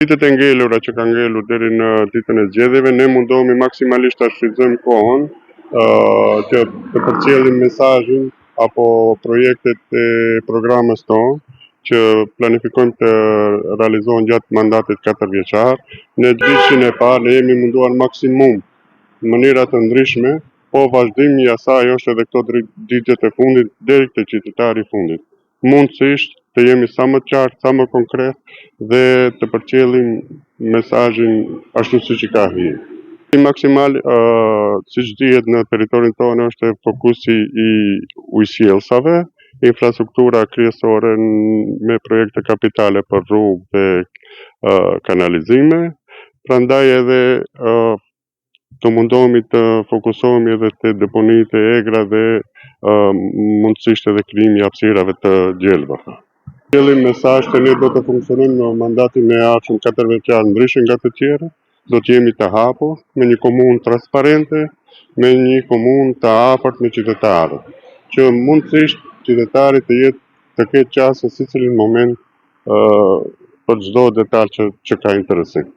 Ditët e ngelura që ka ngelur deri në ditën e zgjedhjeve, ne mundohemi maksimalisht ta shfrytëzojmë kohën që të përcjellim mesazhin apo projektet e programit tonë që planifikojmë të realizohen gjatë mandatit 4 vjeçar. Në vitin e parë ne jemi munduar maksimum në mënyra të ndryshme, po vazhdimi i asaj është edhe këto ditët e fundit deri te qytetari i fundit. Mundësisht të jemi sa më qartë, sa më konkret dhe të përcjellim mesazhin ashtu siç i ka hyrë. Maksimal, siç dihet në territorin tonë është fokusi i ujësjellsave, infrastruktura kryesore me projekte kapitale për rrugë dhe kanalizime, prandaj edhe të mundohemi të fokusohemi edhe te deponitë e egra dhe mundësisht edhe krijimi i hapësirave të gjelbave. Përcjellim mesazh që ne do të funksionojmë në mandatin e ardhshëm 4 vjeçar ndryshe nga të tjerët, do të jemi të hapur me një komunë transparente, me një komunë të afërt me qytetarët, që mundësisht qytetari të ketë qasje secilin moment për çdo detaj që ka interesim.